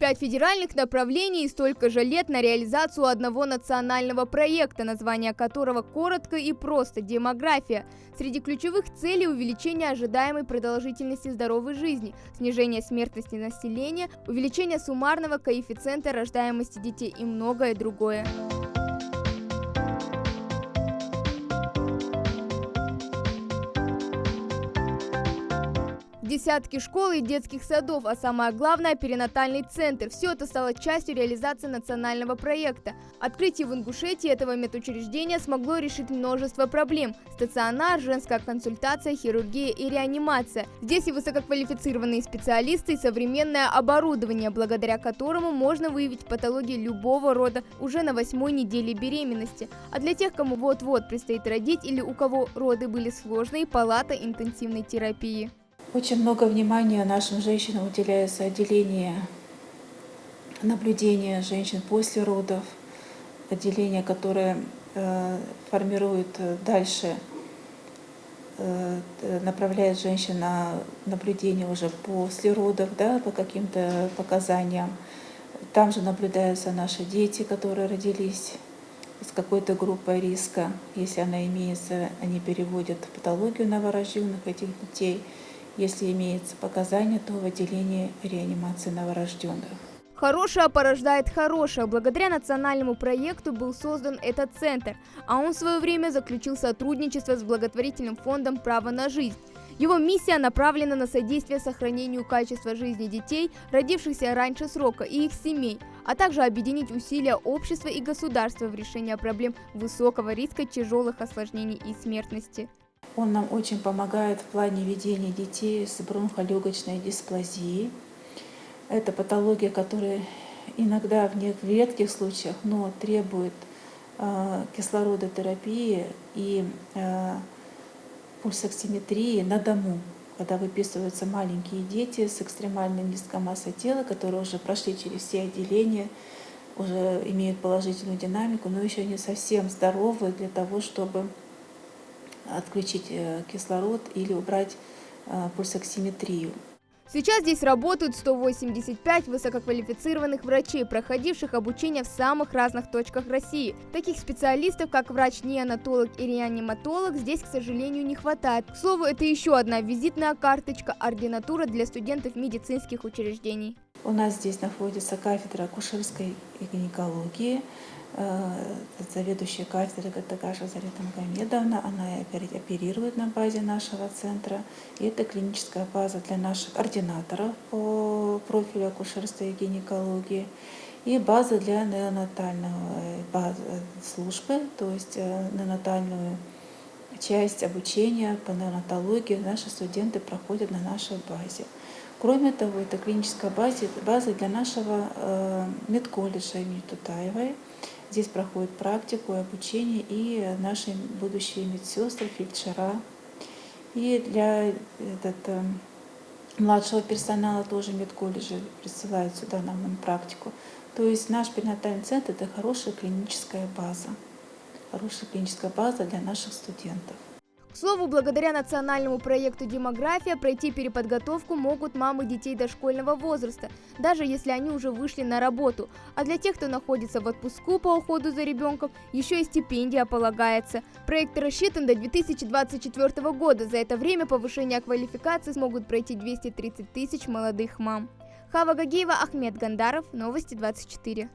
5 федеральных направлений и столько же лет на реализацию одного национального проекта, название которого коротко и просто – демография. Среди ключевых целей – увеличение ожидаемой продолжительности здоровой жизни, снижение смертности населения, увеличение суммарного коэффициента рождаемости детей и многое другое. Десятки школ и детских садов, а самое главное – перинатальный центр. Все это стало частью реализации национального проекта. Открытие в Ингушетии этого медучреждения смогло решить множество проблем – стационар, женская консультация, хирургия и реанимация. Здесь и высококвалифицированные специалисты, и современное оборудование, благодаря которому можно выявить патологии любого рода уже на 8-й неделе беременности. А для тех, кому вот-вот предстоит родить или у кого роды были сложные – палата интенсивной терапии. Очень много внимания нашим женщинам уделяется отделение наблюдения женщин после родов, отделение, которое формирует дальше, направляет женщин на наблюдение уже после родов, да, по каким-то показаниям. Там же наблюдаются наши дети, которые родились с какой-то группой риска. Если она имеется, они переводят патологию новорожденных этих детей. Если имеется показания, то в отделении реанимации новорожденных. Хорошее порождает хорошее. Благодаря национальному проекту был создан этот центр, а он в свое время заключил сотрудничество с благотворительным фондом «Право на жизнь». Его миссия направлена на содействие сохранению качества жизни детей, родившихся раньше срока, и их семей, а также объединить усилия общества и государства в решении проблем высокого риска тяжелых осложнений и смертности. Он нам очень помогает в плане ведения детей с бронхолегочной дисплазией. Это патология, которая иногда в редких случаях, но требует кислородотерапии и пульсоксиметрии на дому, когда выписываются маленькие дети с экстремальной низкой массой тела, которые уже прошли через все отделения, уже имеют положительную динамику, но еще не совсем здоровы для того, чтобы отключить кислород или убрать пульсоксиметрию. Сейчас здесь работают 185 высококвалифицированных врачей, проходивших обучение в самых разных точках России. Таких специалистов, как врач-неонатолог и реаниматолог, здесь, к сожалению, не хватает. К слову, это еще одна визитная карточка ординатуры для студентов медицинских учреждений. У нас здесь находится кафедра акушерской гинекологии. Заведующая кафедрой Гатагаша Зарета Магомедовна, она оперирует на базе нашего центра. И это клиническая база для наших ординаторов по профилю акушерства и гинекологии. И база для неонатальной службы, то есть неонатальную часть обучения по неонатологии наши студенты проходят на нашей базе. Кроме того, это клиническая база для нашего медколледжа имени Тутаевой. Здесь проходит практику и обучение и наши будущие медсестры, фельдшера. И для младшего персонала тоже медколледжи присылают сюда нам на практику. То есть наш перинатальный центр – это хорошая клиническая база для наших студентов. К слову, благодаря национальному проекту «Демография» пройти переподготовку могут мамы детей дошкольного возраста, даже если они уже вышли на работу. А для тех, кто находится в отпуску по уходу за ребенком, еще и стипендия полагается. Проект рассчитан до 2024 года. За это время повышение квалификации смогут пройти 230 тысяч молодых мам. Хава Гагиева, Ахмед Гандаров, Новости 24.